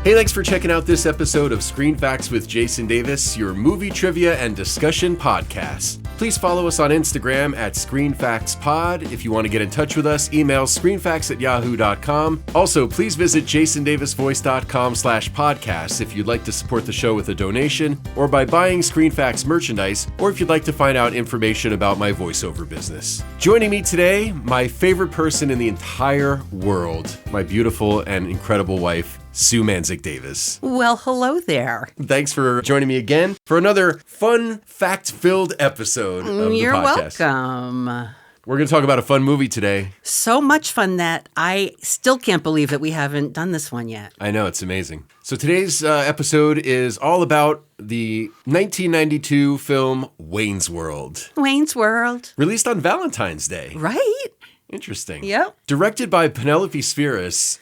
Hey, thanks for checking out this episode of Screen Facts with Jason Davis, your movie trivia and discussion podcast. Please follow us on Instagram at ScreenFactsPod. If you want to get in touch with us, email screenfacts@yahoo.com. Also, please visit jasondavisvoice.com/podcast if you'd like to support the show with a donation or by buying Screen Facts merchandise, or if you'd like to find out information about my voiceover business. Joining me today, my favorite person in the entire world, my beautiful and incredible wife, Sue Mandzik Davis. Well, hello there. Thanks for joining me again for another fun, fact-filled episode of the podcast. You're welcome. We're going to talk about a fun movie today. So much fun that I still can't believe that we haven't done this one yet. I know, it's amazing. So today's episode is all about the 1992 film Wayne's World. Wayne's World. Released on Valentine's Day. Right? Interesting. Yep. Directed by Penelope Spheris.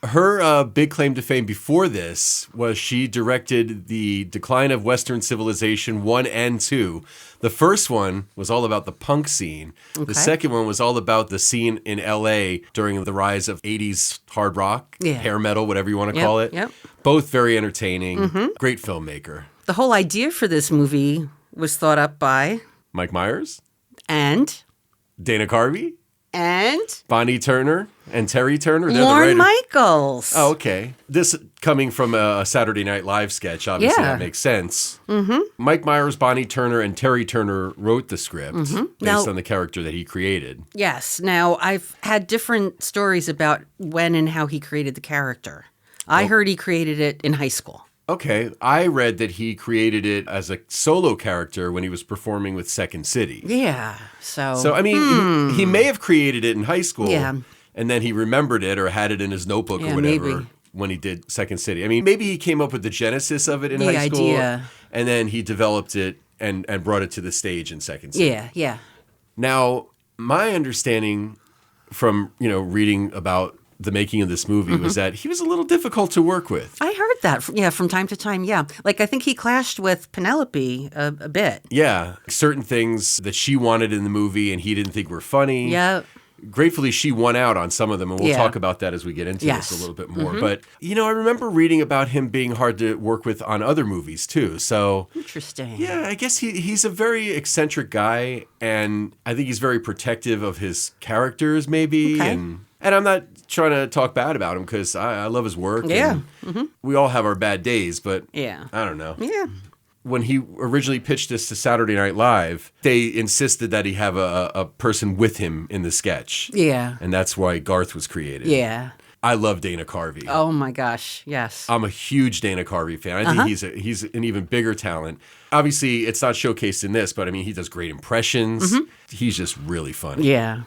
Her big claim to fame before this was she directed The Decline of Western Civilization 1 and 2. The first one was all about the punk scene. Okay. The second one was all about the scene in L.A. during the rise of 80s hard rock, hair metal, whatever you want to call it. Yep. Both very entertaining. Great filmmaker. The whole idea for this movie was thought up by Mike Myers. And Dana Carvey. And Bonnie Turner and Terry Turner. They're Lorne the writer. Michaels. Oh, okay. This coming from a Saturday Night Live sketch, obviously that makes sense. Mike Myers, Bonnie Turner, and Terry Turner wrote the script based on the character that he created. Yes. Now, I've had different stories about when and how he created the character. I heard he created it in high school. Okay. I read that he created it as a solo character when he was performing with Second City. Yeah. So I mean, he may have created it in high school. Yeah. And then he remembered it or had it in his notebook or whatever maybe. When he did Second City. I mean, maybe he came up with the genesis of it in high school. Idea. And then he developed it and brought it to the stage in Second City. Yeah. Now, my understanding from, reading about the making of this movie was that he was a little difficult to work with. I heard that, from time to time, Like, I think he clashed with Penelope a bit. Yeah. Certain things that she wanted in the movie and he didn't think were funny. Yeah. Gratefully, she won out on some of them, and we'll talk about that as we get into this a little bit more. But, I remember reading about him being hard to work with on other movies, too. So, interesting. Yeah, I guess he's a very eccentric guy, and I think he's very protective of his characters, maybe. Okay. And I'm not trying to talk bad about him, because I love his work. Yeah. And we all have our bad days, but I don't know. Yeah. When he originally pitched this to Saturday Night Live, they insisted that he have a person with him in the sketch. Yeah. And that's why Garth was created. Yeah. I love Dana Carvey. Oh, my gosh. Yes. I'm a huge Dana Carvey fan. I think he's an even bigger talent. Obviously, it's not showcased in this, but I mean, he does great impressions. He's just really funny. Yeah.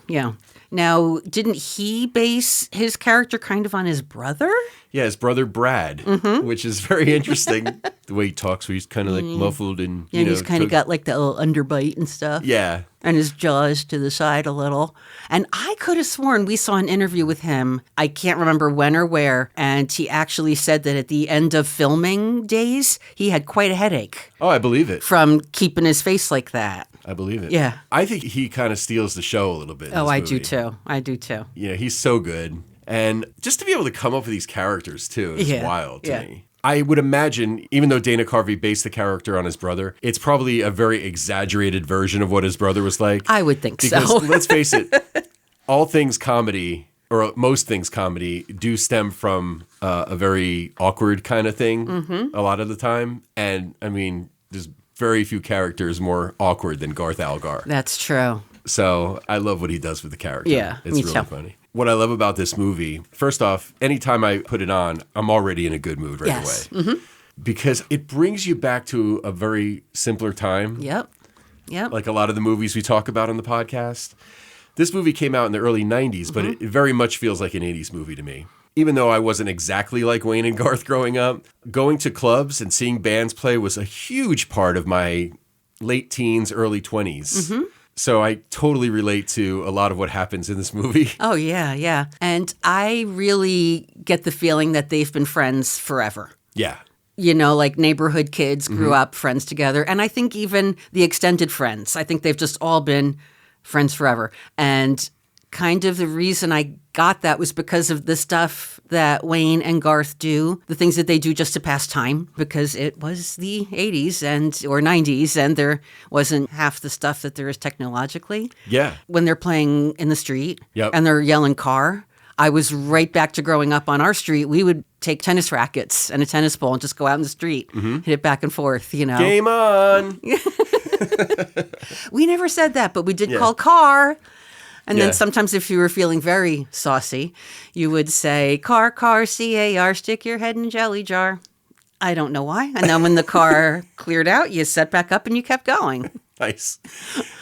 Now, didn't he base his character kind of on his brother? Yeah, his brother Brad, which is very interesting. The way he talks, where he's kind of like muffled and he's kind of got like that little underbite and stuff. Yeah. And his jaws to the side a little. And I could have sworn we saw an interview with him. I can't remember when or where. And he actually said that at the end of filming days, he had quite a headache. Oh, I believe it. From keeping his face like that. I believe it. Yeah. I think he kind of steals the show a little bit. Oh, I do too. He's so good. And just to be able to come up with these characters, too, is wild to me. I would imagine, even though Dana Carvey based the character on his brother, it's probably a very exaggerated version of what his brother was like. I would think because, so. Let's face it, all things comedy, or most things comedy, do stem from a very awkward kind of thing a lot of the time. And, I mean, there's very few characters more awkward than Garth Algar. That's true. So I love what he does with the character. Yeah, it's really funny. What I love about this movie, first off, anytime I put it on, I'm already in a good mood right away. Because it brings you back to a very simpler time. Yep. Like a lot of the movies we talk about on the podcast. This movie came out in the early 90s, but it very much feels like an 80s movie to me. Even though I wasn't exactly like Wayne and Garth growing up, going to clubs and seeing bands play was a huge part of my late teens, early 20s. So I totally relate to a lot of what happens in this movie. Oh, yeah. And I really get the feeling that they've been friends forever. Yeah. Like neighborhood kids grew up friends together. And I think even the extended friends, I think they've just all been friends forever. And kind of the reason I got that was because of the stuff that Wayne and Garth do, the things that they do just to pass time, because it was the 80s or 90s, and there wasn't half the stuff that there is technologically. Yeah. When they're playing in the street Yep. and they're yelling car, I was right back to growing up on our street. We would take tennis rackets and a tennis ball and just go out in the street, hit it back and forth, Game on. We never said that, but we did call car. And Yeah. then sometimes if you were feeling very saucy, you would say, car, C-A-R, stick your head in jelly jar. I don't know why. And then when the car cleared out, you set back up and you kept going. Nice.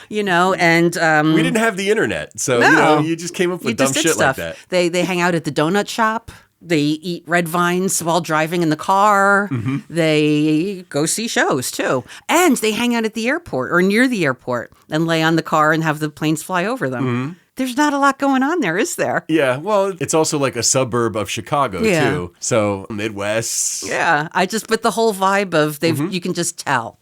And We didn't have the internet, so No. you just came up you with dumb just did shit stuff. like that. They hang out at the donut shop. They eat red vines while driving in the car. They go see shows too. And they hang out at the airport or near the airport and lay on the car and have the planes fly over them. There's not a lot going on there, is there? Yeah, well, it's also like a suburb of Chicago Yeah. too. So Midwest. Yeah, but the whole vibe of you can just tell.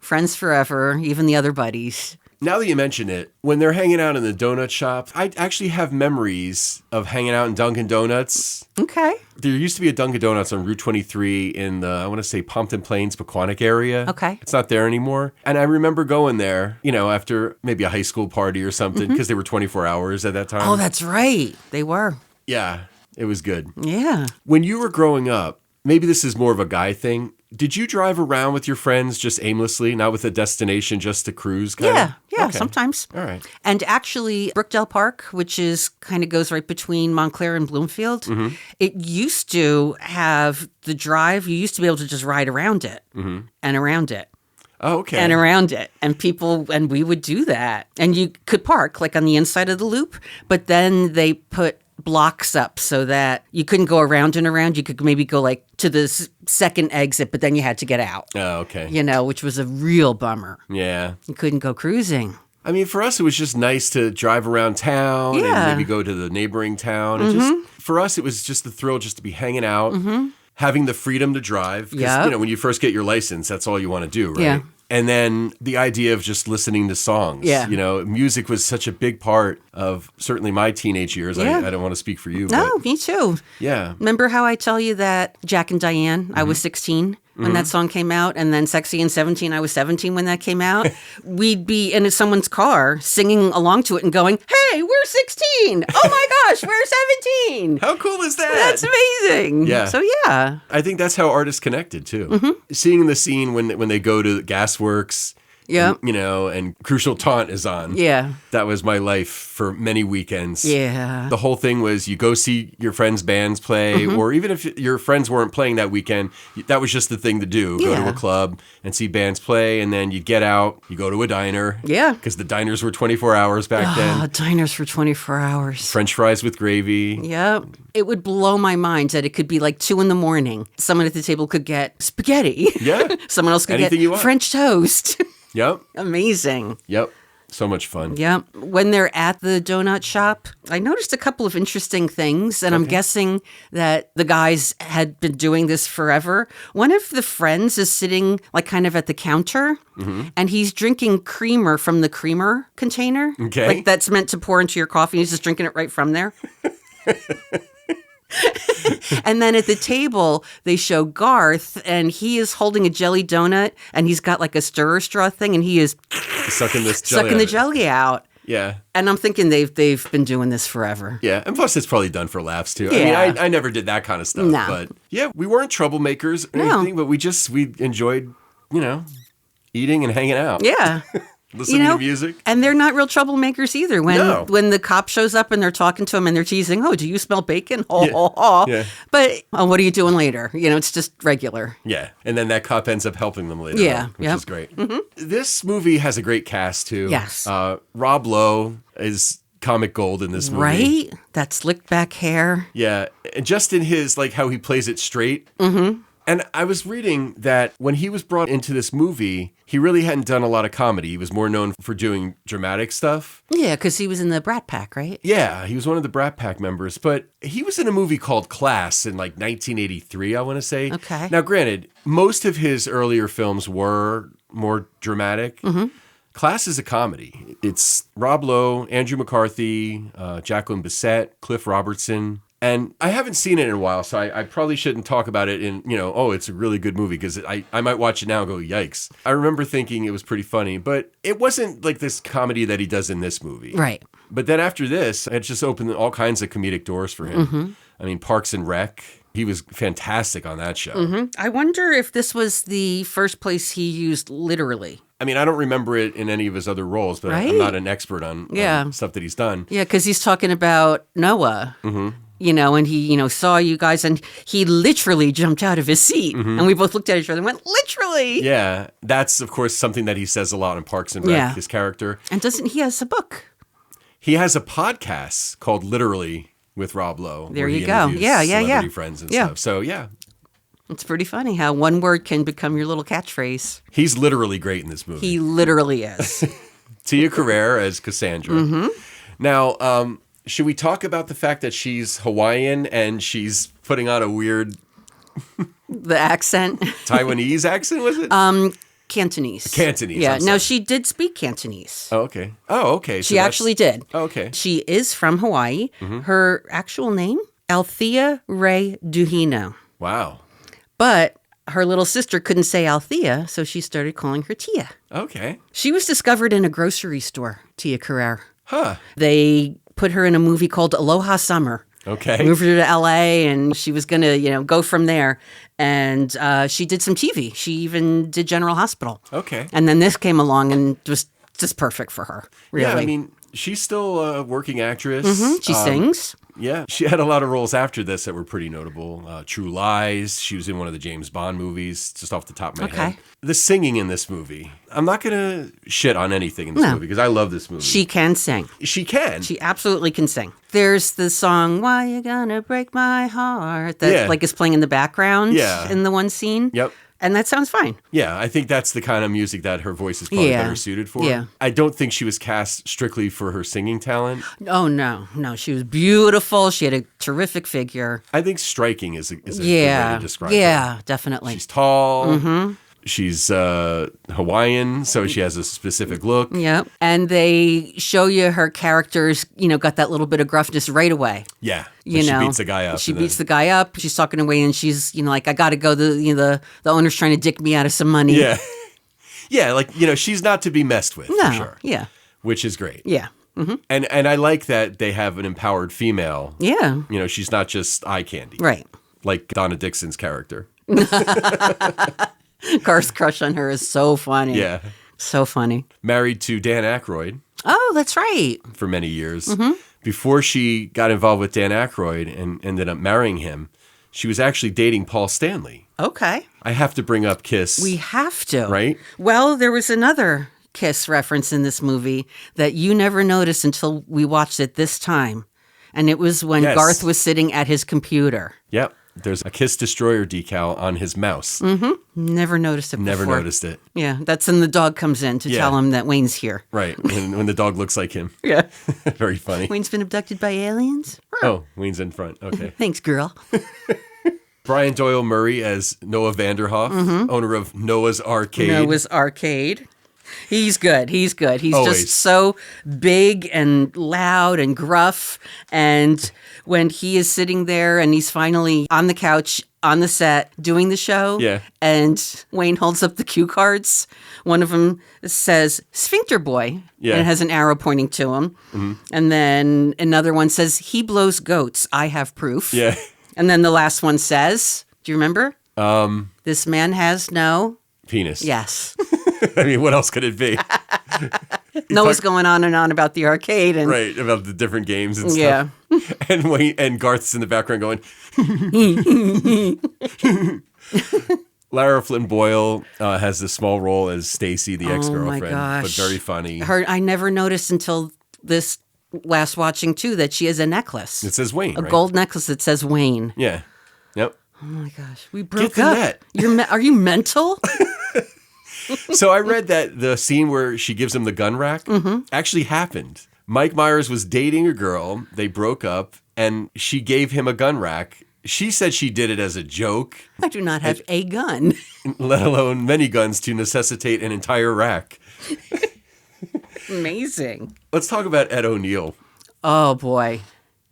Friends forever, even the other buddies. Now that you mention it, when they're hanging out in the donut shop, I actually have memories of hanging out in Dunkin' Donuts. Okay. There used to be a Dunkin' Donuts on Route 23 in the, I want to say, Pompton Plains, Pequannock area. Okay. It's not there anymore. And I remember going there, after maybe a high school party or something, because they were 24 hours at that time. Oh, that's right. They were. Yeah, it was good. Yeah. When you were growing up, maybe this is more of a guy thing. Did you drive around with your friends just aimlessly, not with a destination, just to cruise? Yeah, Okay. sometimes. All right. And actually, Brookdale Park, which is kind of goes right between Montclair and Bloomfield, it used to have the drive. You used to be able to just ride around it and around it. Oh, okay. And around it. And we would do that. And you could park like on the inside of the loop, but then they put blocks up so that you couldn't go around and around. You could maybe go like to the second exit, but then you had to get out. Oh, okay. Which was a real bummer. Yeah. You couldn't go cruising. I mean, for us, it was just nice to drive around town Yeah. and maybe go to the neighboring town. And just for us, it was just the thrill just to be hanging out, having the freedom to drive. Because, Yep. when you first get your license, that's all you want to do, right? Yeah. And then the idea of just listening to songs. Yeah. Music was such a big part of certainly my teenage years. Yeah. I don't want to speak for you. No, But me too. yeah. Remember how I tell you that Jack and Diane, I was 16 when that song came out, and then Sexy and 17, I was 17 when that came out? We'd be in someone's car singing along to it and going, hey, we're 16. Oh my gosh, we're 17. How cool is that? That's amazing. Yeah. So yeah. I think that's how artists connected too. Seeing the scene when they go to Gasworks, Yep. and Crucial Taunt is on. Yeah. That was my life for many weekends. Yeah. The whole thing was you go see your friends' bands play, or even if your friends weren't playing that weekend, that was just the thing to do. Go to Yeah. a club and see bands play, and then you'd get out, you go to a diner. Yeah. Because the diners were 24 hours back Oh, then. diners for 24 hours. French fries with gravy. Yep. It would blow my mind that it could be like 2 a.m. Someone at the table could get spaghetti. Yeah. Someone else could Anything get you want. French toast. Yep. Amazing. Yep. So much fun. Yep. When they're at the donut shop, I noticed a couple of interesting things, and I'm guessing that the guys had been doing this forever. One of the friends is sitting like kind of at the counter, and he's drinking creamer from the creamer container. Okay. Like that's meant to pour into your coffee. He's just drinking it right from there. And then at the table, they show Garth, and he is holding a jelly donut, and he's got like a stirrer straw thing, and he is Sucking this jelly. sucking out the of it. jelly out. Yeah. And I'm thinking they've been doing this forever. Yeah, and plus it's probably done for laughs too. Yeah. I mean, I never did that kind of stuff, No. but yeah, we weren't troublemakers or No. anything, but we enjoyed, eating and hanging out, Yeah. listening to music. And they're not real troublemakers either. No. When the cop shows up and they're talking to him and they're teasing, oh, do you smell bacon? Oh, Yeah. oh, oh. Yeah. But what are you doing later? It's just regular. Yeah, and then that cop ends up helping them later, Yeah, on, which yep. is great. This movie has a great cast too. Yes. Rob Lowe is comic gold in this movie. Right? That slicked back hair. Yeah, and just in his how he plays it straight. Mm-hmm. And I was reading that when he was brought into this movie, he really hadn't done a lot of comedy. He was more known for doing dramatic stuff. Yeah, because he was in the Brat Pack, right? Yeah, he was one of the Brat Pack members, but he was in a movie called Class in 1983, I want to say. Okay. Now, granted, most of his earlier films were more dramatic. Mm-hmm. Class is a comedy. It's Rob Lowe, Andrew McCarthy, Jacqueline Bisset, Cliff Robertson. And I haven't seen it in a while, so I probably shouldn't talk about it in, it's a really good movie, because I might watch it now and go, yikes. I remember thinking it was pretty funny, but it wasn't like this comedy that he does in this movie. Right. But then after this, it just opened all kinds of comedic doors for him. Mm-hmm. I mean, Parks and Rec, he was fantastic on that show. Mm-hmm. I wonder if this was the first place he used literally. I mean, I don't remember it in any of his other roles, but I'm not an expert on stuff that he's done. Yeah, because he's talking about Noah. Mm-hmm. And he, saw you guys, and he literally jumped out of his seat. Mm-hmm. And we both looked at each other and went, literally. Yeah, that's, of course, something that he says a lot in Parks and Rec, his character. And he has a book. He has a podcast called Literally with Rob Lowe. There you go. Yeah. Celebrity friends and stuff. So, yeah. It's pretty funny how one word can become your little catchphrase. He's literally great in this movie. He literally is. Tia Carrere as Cassandra. Mm-hmm. Now, should we talk about the fact that she's Hawaiian and she's putting on a weird... the accent? Taiwanese accent, was it? Cantonese. Cantonese. Yeah. Now, she did speak Cantonese. Oh, okay. Oh, okay. She actually did. Oh, okay. She is from Hawaii. Mm-hmm. Her actual name, Althea Ray Duhino. Wow. But her little sister couldn't say Althea, so she started calling her Tia. Okay. She was discovered in a grocery store, Tia Carrere. Huh. They put her in a movie called Aloha Summer. Okay. Moved her to L.A., and she was going to, go from there. And she did some TV. She even did General Hospital. Okay. And then this came along and was just perfect for her, really. Yeah, I mean, she's still a working actress. Mm-hmm. She sings. Yeah. She had a lot of roles after this that were pretty notable. True Lies. She was in one of the James Bond movies, just off the top of my head. The singing in this movie. I'm not going to shit on anything in this movie, because I love this movie. She can sing. She can. She absolutely can sing. There's the song, Why You Gonna Break My Heart, that is playing in the background in the one scene. Yep. And that sounds fine. Yeah, I think that's the kind of music that her voice is probably better suited for. Yeah. I don't think she was cast strictly for her singing talent. Oh, no. She was beautiful. She had a terrific figure. I think striking is a good way to describe her. Yeah, definitely. She's tall. Mm-hmm. She's Hawaiian, so she has a specific look. Yep. And they show you her characters, got that little bit of gruffness right away. Yeah. She beats the guy up. She beats the guy up. She's talking away, and she's, like, I got to go. The owner's trying to dick me out of some money. Yeah. Yeah, like, she's not to be messed with, for sure. Yeah. Which is great. Yeah. Mm-hmm. And I like that they have an empowered female. Yeah. She's not just eye candy. Right. Like Donna Dixon's character. Garth's crush on her is so funny. Yeah. So funny. Married to Dan Aykroyd. Oh, that's right. For many years. Mm-hmm. Before she got involved with Dan Aykroyd and ended up marrying him, she was actually dating Paul Stanley. Okay. I have to bring up Kiss. We have to. Right? Well, there was another Kiss reference in this movie that you never noticed until we watched it this time. And it was when Garth was sitting at his computer. Yep. There's a Kiss Destroyer decal on his mouse. Mm-hmm. Never noticed it before. Never noticed it. Yeah, that's when the dog comes in to tell him that Wayne's here. Right, when the dog looks like him. Yeah. Very funny. Wayne's been abducted by aliens? Oh, Wayne's in front. Okay. Thanks, girl. Brian Doyle Murray as Noah Vanderhoff, owner of Noah's Arcade. Noah's Arcade. He's good. He's Always. just so big and loud and gruff. And when he is sitting there and he's finally on the couch on the set doing the show, and Wayne holds up the cue cards, one of them says, Sphincter Boy, and it has an arrow pointing to him. Mm-hmm. And then another one says, he blows goats. I have proof. Yeah. And then the last one says, do you remember? This man has no... penis. Yes. I mean, what else could it be? Noah's going on and on about the arcade and right, about the different games and stuff. Yeah. And Wayne and Garth's in the background going. Lara Flynn Boyle has this small role as Stacy, the ex-girlfriend, but very funny. I never noticed until this last watching too that she has a necklace. It says Wayne, a gold necklace that says Wayne. Yeah. Yep. Oh my gosh, we broke up. Net. Are you mental? So I read that the scene where she gives him the gun rack actually happened. Mike Myers was dating a girl. They broke up, and she gave him a gun rack. She said she did it as a joke. I do not have a gun. Let alone many guns to necessitate an entire rack. Amazing. Let's talk about Ed O'Neill Oh, boy.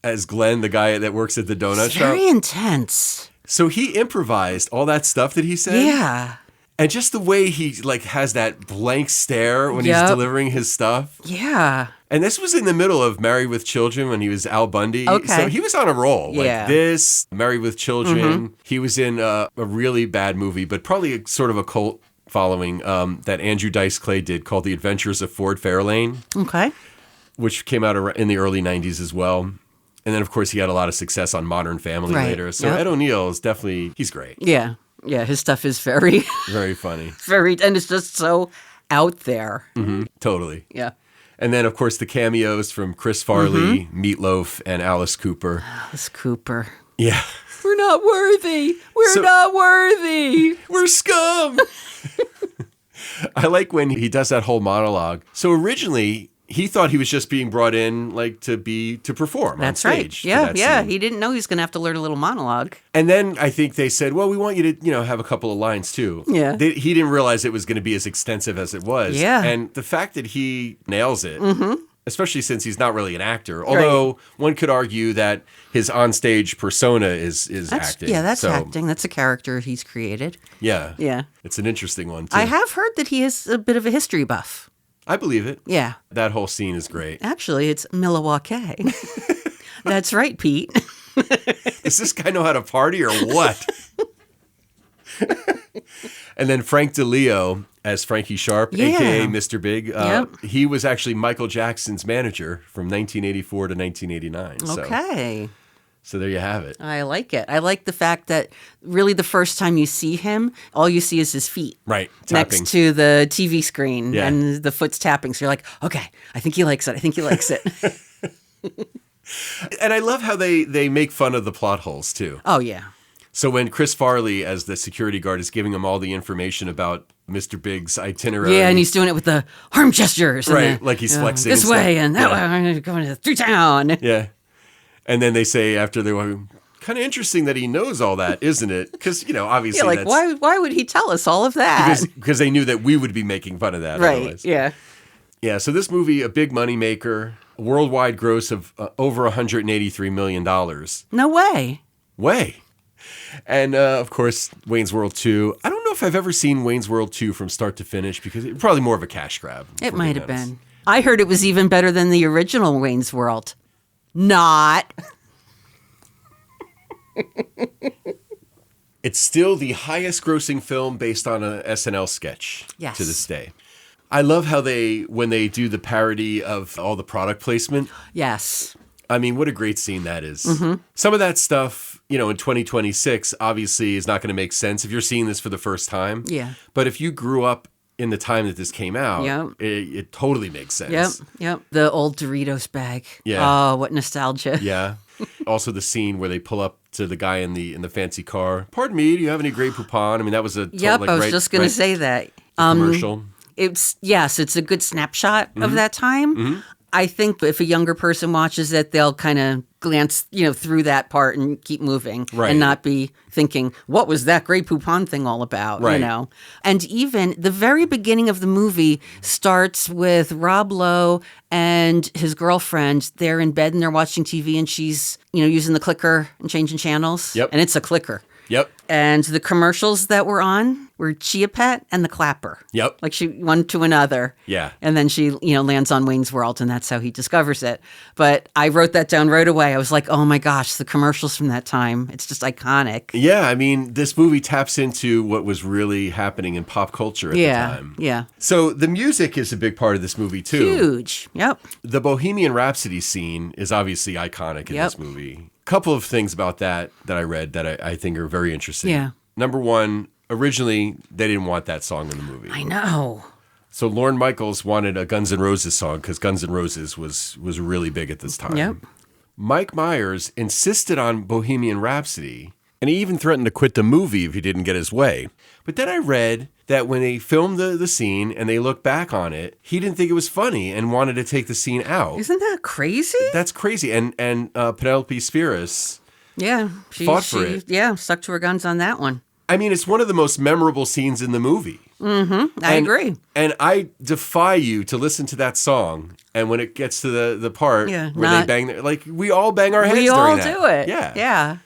as Glenn, the guy that works at the donut shop. Very intense. So he improvised all that stuff that he said. Yeah. And just the way he like has that blank stare when he's Yep. delivering his stuff. Yeah. And this was in the middle of Married with Children when he was Al Bundy. Okay. So he was on a roll. Yeah. Like this, Married with Children. He was in a really bad movie, but probably sort of a cult following that Andrew Dice Clay did called The Adventures of Ford Fairlane, Okay. which came out in the early 90s as well. And then, of course, he had a lot of success on Modern Family Right. later. So Yep. Ed O'Neill is definitely, he's great. Yeah. Yeah. His stuff is very, Very funny. and it's just so out there. Totally. Yeah. And then, of course, the cameos from Chris Farley, Meatloaf, and Alice Cooper. Alice Cooper. Yeah. We're not worthy. We're not worthy. We're scum. I like when he does that whole monologue. So originally, he thought he was just being brought in like to perform That's on right. stage. for Yeah. that Yeah. scene. He didn't know he was going to have to learn a little monologue. And then I think they said, well, we want you to, have a couple of lines too. Yeah. He didn't realize it was going to be as extensive as it was. Yeah. And the fact that he nails it, especially since he's not really an actor, although one could argue that his onstage persona is acting. Yeah, that's So, acting. That's a character he's created. Yeah. Yeah. It's an interesting one too. I have heard that he is a bit of a history buff. I believe it. Yeah. That whole scene is great. Actually, it's Milwaukee. That's right, Pete. Does this guy know how to party or what? And then Frank DeLeo as Frankie Sharp, Yeah. a.k.a. Mr. Big. Yep. He was actually Michael Jackson's manager from 1984 to 1989. Okay. So there you have it. I like it. I like the fact that really the first time you see him, all you see is his feet. Right. Tapping. Next to the TV screen Yeah. and the foot's tapping. So you're like, okay, I think he likes it. I think he likes it. And I love how they make fun of the plot holes, too. Oh, yeah. So when Chris Farley, as the security guard, is giving him all the information about Mr. Big's itinerary. Yeah, and he's doing it with the arm gestures. and Right, the, like he's you know, flexing This and way stuff. and that Yeah. way. I'm going through town. Yeah. And then they say after they were kind of interesting that he knows all that, isn't it? Because, obviously Yeah, like, that's why would he tell us all of that? because they knew that we would be making fun of that. Right, Otherwise. yeah. Yeah, so this movie, a big money maker, worldwide gross of over $183 million. No way. Way. And, of course, Wayne's World 2. I don't know if I've ever seen Wayne's World 2 from start to finish because it's probably more of a cash grab. if It we're might being have honest. been. I heard it was even better than the original Wayne's World. Not. It's still the highest grossing film based on a SNL sketch Yes. to this day. I love how when they do the parody of all the product placement. Yes. I mean, what a great scene that is. Mm-hmm. Some of that stuff, in 2026, obviously is not going to make sense if you're seeing this for the first time. Yeah. But if you grew up in the time that this came out, Yep. it totally makes sense. Yep. The old Doritos bag. Yeah. Oh, what nostalgia. Yeah. Also, the scene where they pull up to the guy in the fancy car. Pardon me, do you have any Grey Poupon? I mean, that was a total, Yep, like, I was right- just going right to say that. commercial. It's a good snapshot Mm-hmm. of that time. I think if a younger person watches it, they'll kind of glance, through that part and keep moving Right. and not be thinking, what was that Grey Poupon thing all about? Right. And even the very beginning of the movie starts with Rob Lowe and his girlfriend. They're in bed and they're watching TV and she's, using the clicker and changing channels. Yep. And it's a clicker. Yep. And the commercials that were on were Chia Pet and the Clapper. Yep. Like she one to another. Yeah. And then she, lands on Wayne's World and that's how he discovers it. But I wrote that down right away. I was like, oh my gosh, the commercials from that time. It's just iconic. Yeah, I mean, this movie taps into what was really happening in pop culture at the time. Yeah. So the music is a big part of this movie, too. Huge. Yep. The Bohemian Rhapsody scene is obviously iconic in Yep. this movie. Couple of things about that I read that I think are very interesting. Yeah. Number one, originally, they didn't want that song in the movie. I know. So Lorne Michaels wanted a Guns N' Roses song because Guns N' Roses was really big at this time. Yep. Mike Myers insisted on Bohemian Rhapsody, and he even threatened to quit the movie if he didn't get his way. But then I read that when they filmed the scene and they look back on it, he didn't think it was funny and wanted to take the scene out. Isn't that crazy? That's crazy. And Penelope Spheris, Yeah. Fought for it. Yeah, stuck to her guns on that one. I mean, it's one of the most memorable scenes in the movie. I agree. And I defy you to listen to that song, and when it gets to the part where they bang, like, we all bang our heads We during all that. do it. Yeah. Yeah.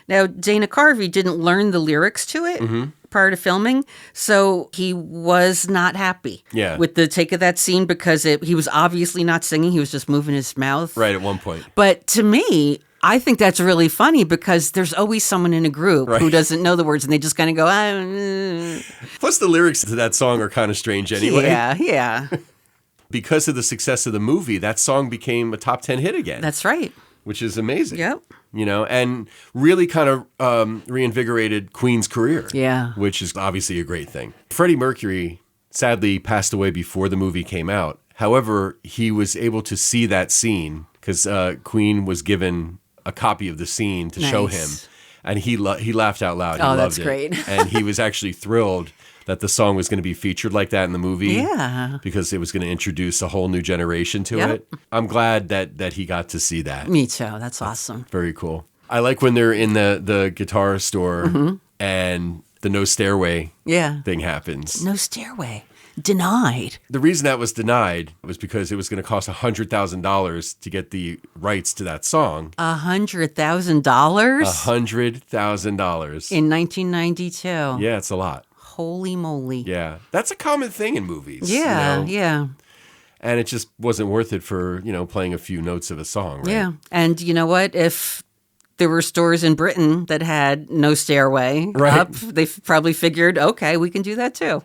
Now, Dana Carvey didn't learn the lyrics to it prior to filming, so he was not happy with the take of that scene because he was obviously not singing. He was just moving his mouth. Right, at one point. But to me, I think that's really funny because there's always someone in a group who doesn't know the words and they just kind of go, Plus, the lyrics to that song are kind of strange anyway. Yeah. Because of the success of the movie, that song became a top 10 hit again. That's right. Which is amazing. Yep. You know, and really kind of reinvigorated Queen's career. Yeah. Which is obviously a great thing. Freddie Mercury sadly passed away before the movie came out. However, he was able to see that scene because Queen was given a copy of the scene to show him. And he laughed out loud. He loved that's it. great. And he was actually thrilled that the song was going to be featured like that in the movie. Yeah. Because it was going to introduce a whole new generation to it. I'm glad that he got to see that. Me too. That's awesome. Very cool. I like when they're in the guitar store and the No Stairway thing happens. No stairway. Denied. The reason that was denied was because it was going to cost $100,000 to get the rights to that song. $100,000? $100,000. In 1992. Yeah, it's a lot. Holy moly. Yeah. That's a common thing in movies. Yeah, yeah. And it just wasn't worth it for, playing a few notes of a song, right? Yeah. And you know what? If there were stores in Britain that had No Stairway up, they probably figured, okay, we can do that too.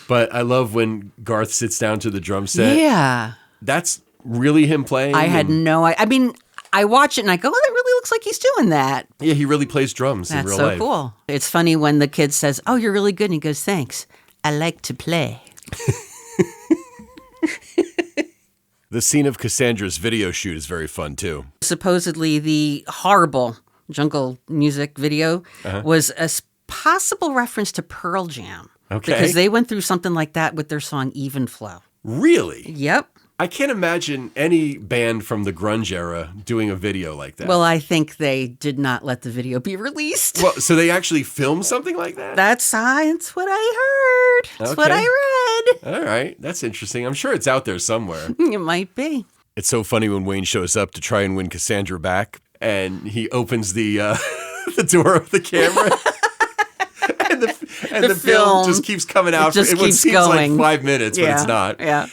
But I love when Garth sits down to the drum set. Yeah. That's really him playing. I had no idea. I mean, I watch it and I go, oh, that really looks like he's doing that. Yeah, he really plays drums in real life. That's so cool. It's funny when the kid says, oh, you're really good. And he goes, thanks. I like to play. The scene of Cassandra's video shoot is very fun, too. Supposedly, the horrible jungle music video was a possible reference to Pearl Jam. Okay. Because they went through something like that with their song Even Flow. Really? Yep. I can't imagine any band from the grunge era doing a video like that. Well, I think they did not let the video be released. Well, so they actually filmed something like that? That's what I heard. That's what I read. All right. That's interesting. I'm sure it's out there somewhere. It might be. It's so funny when Wayne shows up to try and win Cassandra back, and he opens the the door of the camera. And the film just keeps coming out. It keeps seems going. like 5 minutes, but it's not. Yeah.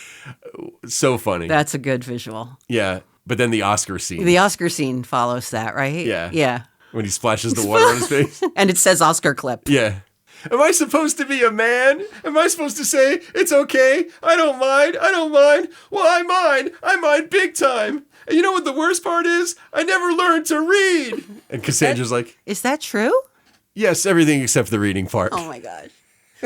So funny. That's a good visual. Yeah. But then the Oscar scene. The Oscar scene follows that, right? Yeah. Yeah. When he splashes the water on his face. And it says Oscar clip. Yeah. Am I supposed to be a man? Am I supposed to say, it's okay, I don't mind, I don't mind? Well, I mind big time. And you know what the worst part is? I never learned to read. And Cassandra's like, is that true? yes, everything except the reading part. Oh my gosh.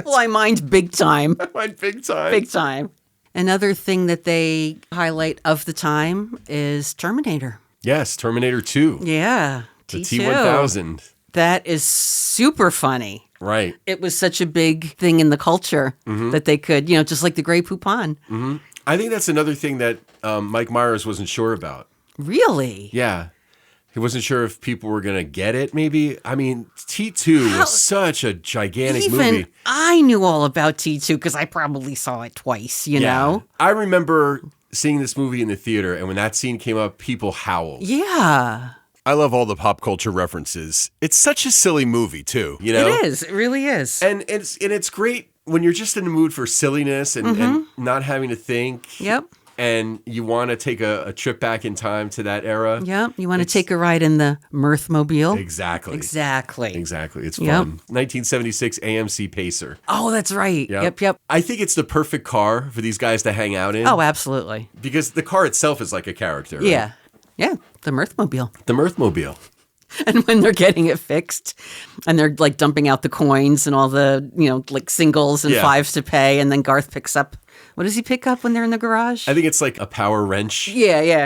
Well, I mind big time. I mind big time. Big time. Another thing that they highlight of the time is Terminator. Yes, Terminator 2. Yeah. The T2. T-1000. That is super funny. Right. It was such a big thing in the culture that they could, just like the Grey Poupon. Mm-hmm. I think that's another thing that Mike Myers wasn't sure about. Really? Yeah. He wasn't sure if people were going to get it, maybe. I mean, T2 was such a gigantic movie. Even I knew all about T2 because I probably saw it twice, you know? I remember seeing this movie in the theater, and when that scene came up, people howled. Yeah. I love all the pop culture references. It's such a silly movie, too, you know? It is. It really is. And it's great when you're just in the mood for silliness and not having to think. Yep. And you want to take a trip back in time to that era. Yep. You want to take a ride in the Mirthmobile? Exactly. It's fun. 1976 AMC Pacer. Oh, that's right. Yep. I think it's the perfect car for these guys to hang out in. Oh, absolutely. Because the car itself is like a character. Right? Yeah. Yeah. The Mirthmobile. The Mirthmobile. And when they're getting it fixed and they're like dumping out the coins and all the, like singles and fives to pay. And then Garth picks up. What does he pick up when they're in the garage? I think it's like a power wrench. Yeah. Yeah.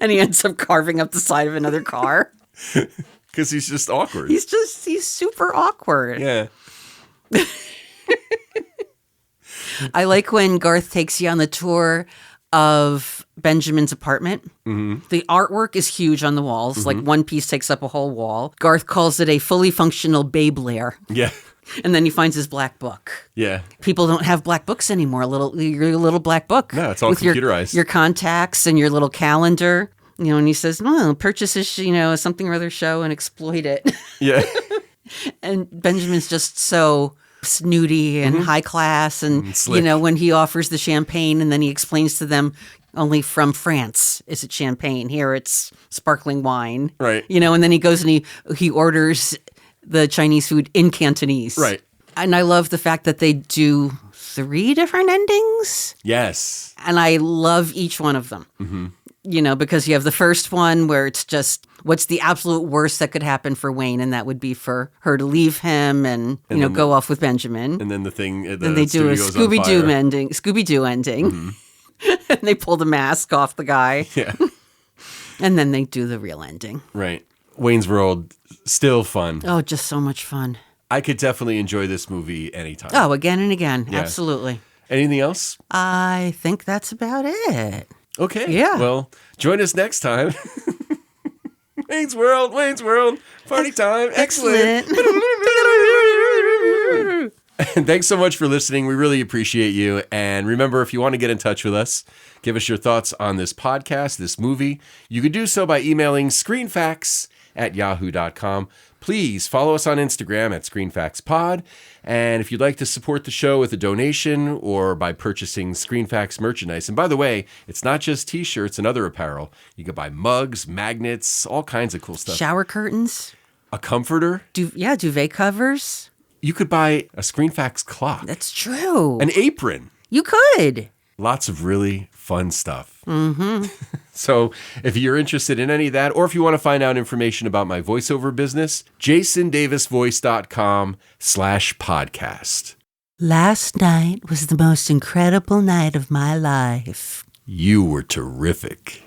And he ends up carving up the side of another car. Because he's just awkward. He's super awkward. Yeah. I like when Garth takes you on the tour of Benjamin's apartment. Mm-hmm. The artwork is huge on the walls. Mm-hmm. Like one piece takes up a whole wall. Garth calls it a fully functional babe lair. Yeah. And then he finds his black book. Yeah. People don't have black books anymore. Your little black book. No, it's all with computerized. Your contacts and your little calendar. And he says, well, purchase this, something or other show and exploit it. Yeah. And Benjamin's just so snooty and high class. And, when he offers the champagne and then he explains to them, only from France is it champagne. Here it's sparkling wine. Right. And then he goes and he orders the Chinese food in Cantonese. Right. And I love the fact that they do 3 different endings. Yes. And I love each one of them. Mm-hmm. Because you have the first one where it's just what's the absolute worst that could happen for Wayne, and that would be for her to leave him and go off with Benjamin. And then the thing, then they do a Scooby-Doo ending. Mm-hmm. And they pull the mask off the guy. Yeah. And then they do the real ending. Right. Wayne's World, still fun. Oh, just so much fun. I could definitely enjoy this movie anytime. Oh, again and again. Yeah. Absolutely. Anything else? I think that's about it. Okay. Yeah. Well, join us next time. Wayne's World, party time. Excellent. And thanks so much for listening. We really appreciate you. And remember, if you want to get in touch with us, give us your thoughts on this podcast, this movie, you can do so by emailing screenfacts@yahoo.com. Please follow us on Instagram at ScreenFactsPod. And if you'd like to support the show with a donation or by purchasing ScreenFacts merchandise, and by the way, it's not just t-shirts and other apparel. You can buy mugs, magnets, all kinds of cool stuff. Shower curtains. A comforter. Duvet covers. You could buy a ScreenFacts clock. That's true. An apron. You could. Lots of really fun stuff. Mm-hmm. So if you're interested in any of that, or if you want to find out information about my voiceover business, jasondavisvoice.com/podcast. Last night was the most incredible night of my life. You were terrific.